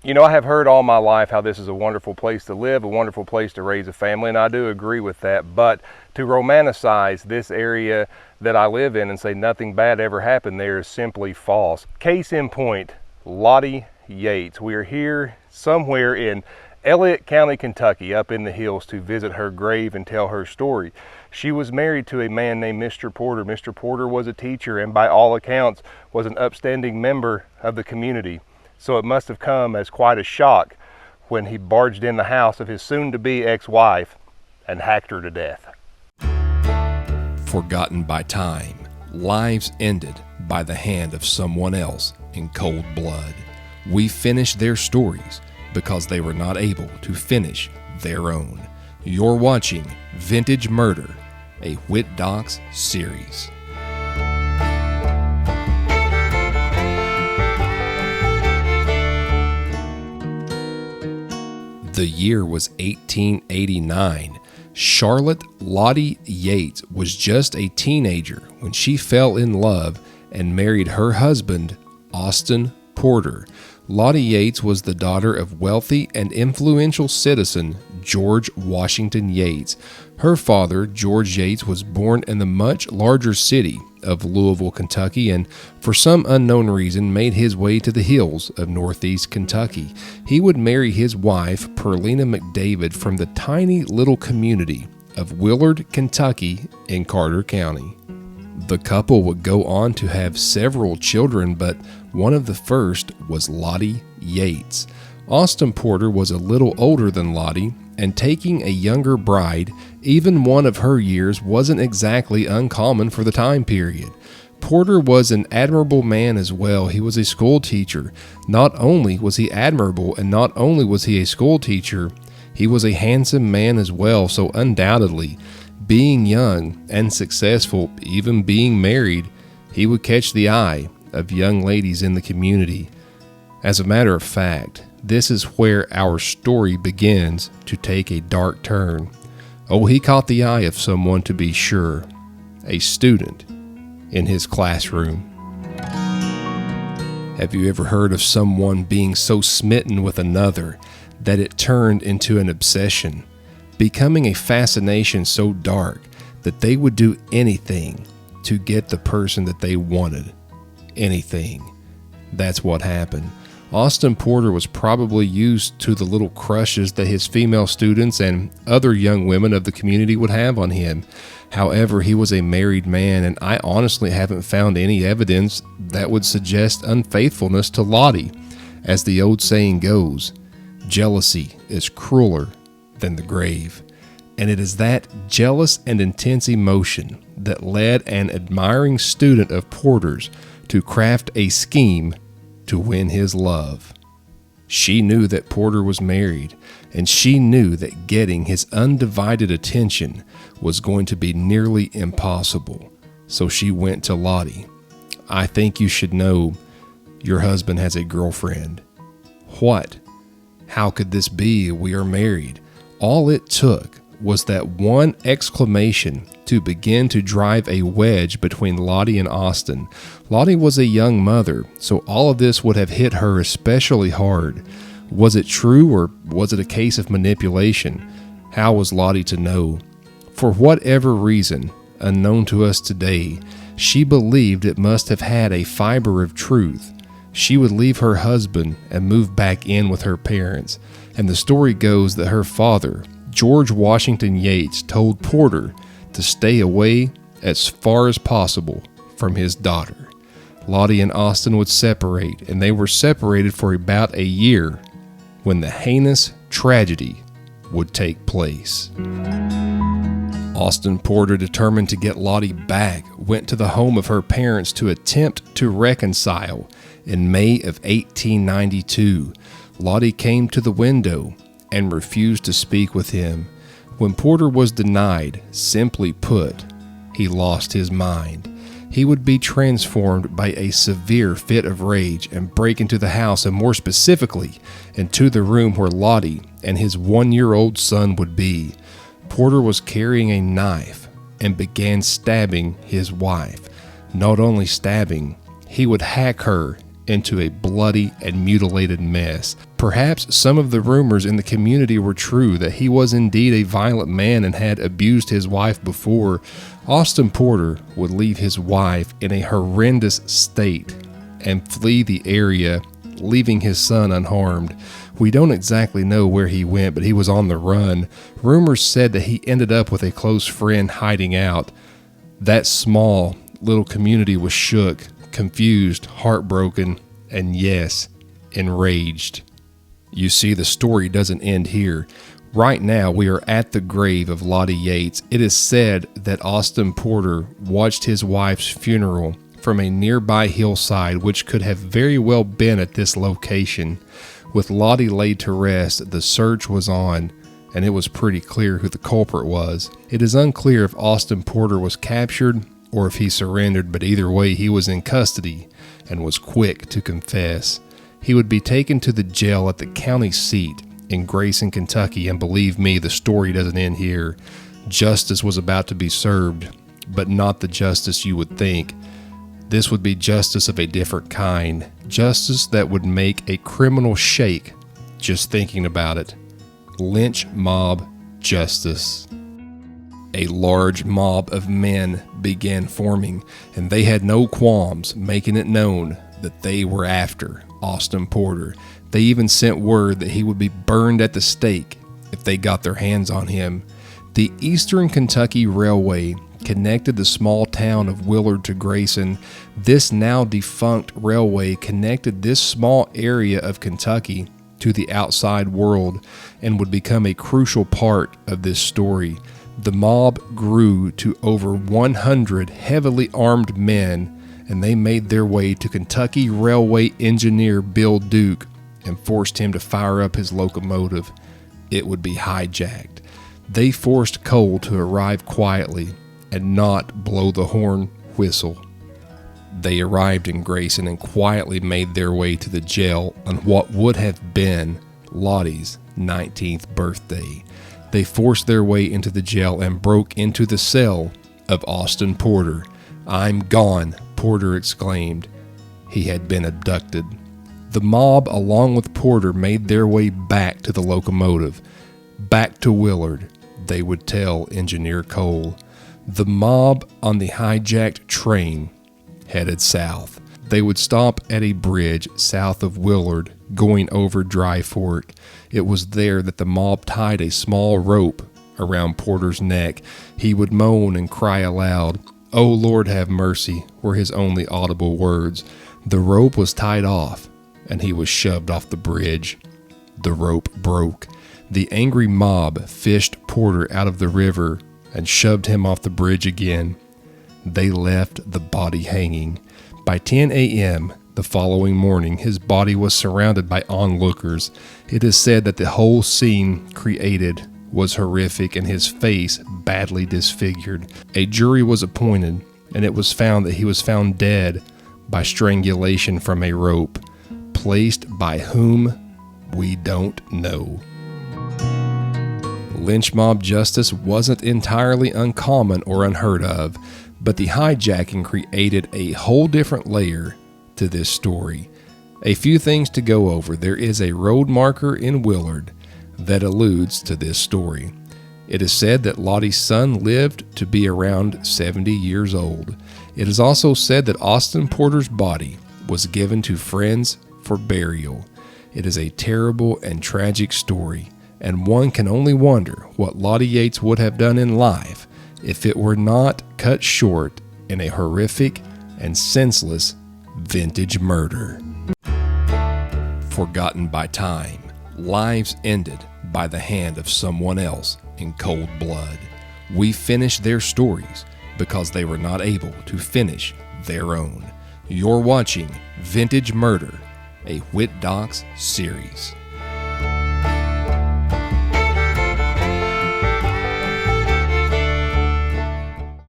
You know, I have heard all my life how this is a wonderful place to live, a wonderful place to raise a family, and I do agree with that. But to romanticize this area that I live in and say nothing bad ever happened there is simply false. Case in point, Lottie Yates. We are here somewhere in Elliott County, Kentucky, up in the hills to visit her grave and tell her story. She was married to a man named Mr. Porter. Mr. Porter was a teacher and by all accounts was an upstanding member of the community. So it must have come as quite a shock when he barged in the house of his soon-to-be ex-wife and hacked her to death. Forgotten by time, lives ended by the hand of someone else in cold blood. We finish their stories because they were not able to finish their own. You're watching Vintage Murder, a Whit Docs series. The year was 1889. Charlotte Lottie Yates was just a teenager when she fell in love and married her husband, Austin Porter. Lottie Yates was the daughter of wealthy and influential citizen George Washington Yates. Her father, George Yates, was born in the much larger city of Louisville, Kentucky, and for some unknown reason made his way to the hills of northeast Kentucky. He would marry his wife, Perlina McDavid, from the tiny little community of Willard, Kentucky in Carter County. The couple would go on to have several children, but one of the first was Lottie Yates. Austin Porter was a little older than Lottie, and taking a younger bride, even one of her years, wasn't exactly uncommon for the time period. Porter was an admirable man as well. He was a school teacher. Not only was he admirable and not only was he a school teacher, he was a handsome man as well, so undoubtedly, being young and successful, even being married, he would catch the eye of young ladies in the community. As a matter of fact, this is where our story begins to take a dark turn. Oh, he caught the eye of someone, to be sure, a student in his classroom. Have you ever heard of someone being so smitten with another that it turned into an obsession, becoming a fascination so dark that they would do anything to get the person that they wanted? Anything. That's what happened. Austin Porter was probably used to the little crushes that his female students and other young women of the community would have on him. However, he was a married man, and I honestly haven't found any evidence that would suggest unfaithfulness to Lottie. As the old saying goes, jealousy is crueler than the grave. And it is that jealous and intense emotion that led an admiring student of Porter's to craft a scheme to win his love. She knew that Porter was married, and she knew that getting his undivided attention was going to be nearly impossible. So she went to Lottie. "I think you should know your husband has a girlfriend." "What? How could this be? We are married." All it took was that one exclamation to begin to drive a wedge between Lottie and Austin. Lottie was a young mother, so all of this would have hit her especially hard. Was it true, or was it a case of manipulation? How was Lottie to know? For whatever reason, unknown to us today, she believed it must have had a fiber of truth. She would leave her husband and move back in with her parents, and the story goes that her father, George Washington Yates, told Porter to stay away as far as possible from his daughter. Lottie and Austin would separate, and they were separated for about a year when the heinous tragedy would take place. Austin Porter, determined to get Lottie back, went to the home of her parents to attempt to reconcile. In May of 1892, Lottie came to the window and refused to speak with him. When Porter was denied, simply put, he lost his mind. He would be transformed by a severe fit of rage and break into the house, and more specifically, into the room where Lottie and his 1-year-old son would be. Porter was carrying a knife and began stabbing his wife. Not only stabbing, he would hack her into a bloody and mutilated mess. Perhaps some of the rumors in the community were true, that he was indeed a violent man and had abused his wife before. Austin Porter would leave his wife in a horrendous state and flee the area, leaving his son unharmed. We don't exactly know where he went, but he was on the run. Rumors said that he ended up with a close friend hiding out. That small little community was shook, confused, heartbroken, and yes, enraged. You see, the story doesn't end here. Right now, we are at the grave of Lottie Yates. It is said that Austin Porter watched his wife's funeral from a nearby hillside, which could have very well been at this location. With Lottie laid to rest, the search was on, and it was pretty clear who the culprit was. It is unclear if Austin Porter was captured or if he surrendered, but either way, he was in custody and was quick to confess. He would be taken to the jail at the county seat in Grayson, Kentucky, and believe me, the story doesn't end here. Justice was about to be served, but not the justice you would think. This would be justice of a different kind, justice that would make a criminal shake just thinking about it. Lynch mob justice. A large mob of men began forming, and they had no qualms making it known that they were after Austin Porter. They even sent word that he would be burned at the stake if they got their hands on him. The Eastern Kentucky Railway connected the small town of Willard to Grayson. This now defunct railway connected this small area of Kentucky to the outside world and would become a crucial part of this story. The mob grew to over 100 heavily armed men, and they made their way to Kentucky Railway engineer Bill Duke and forced him to fire up his locomotive. It would be hijacked. They forced Cole to arrive quietly and not blow the horn whistle. They arrived in Grayson and quietly made their way to the jail on what would have been Lottie's 19th birthday. They forced their way into the jail and broke into the cell of Austin Porter. "I'm gone," Porter exclaimed. He had been abducted. The mob, along with Porter, made their way back to the locomotive. Back to Willard, they would tell Engineer Cole. The mob on the hijacked train headed south. They would stop at a bridge south of Willard, going over Dry Fork. It was there that the mob tied a small rope around Porter's neck. He would moan and cry aloud. "Oh Lord, have mercy," were his only audible words. The rope was tied off, and he was shoved off the bridge. The rope broke. The angry mob fished Porter out of the river and shoved him off the bridge again. They left the body hanging. By 10 a.m. the following morning, his body was surrounded by onlookers. It is said that the whole scene created was horrific and his face badly disfigured. A jury was appointed, and it was found that he was found dead by strangulation from a rope, placed by whom we don't know. Lynch mob justice wasn't entirely uncommon or unheard of, but the hijacking created a whole different layer to this story. A few things to go over. There is a road marker in Willard that alludes to this story. It is said that Lottie's son lived to be around 70 years old. It is also said that Austin Porter's body was given to friends for burial. It is a terrible and tragic story, and one can only wonder what Lottie Yates would have done in life if it were not cut short in a horrific and senseless vintage murder. Forgotten by time, lives ended by the hand of someone else in cold blood. We finish their stories because they were not able to finish their own. You're watching Vintage Murder, a Whit Docs series.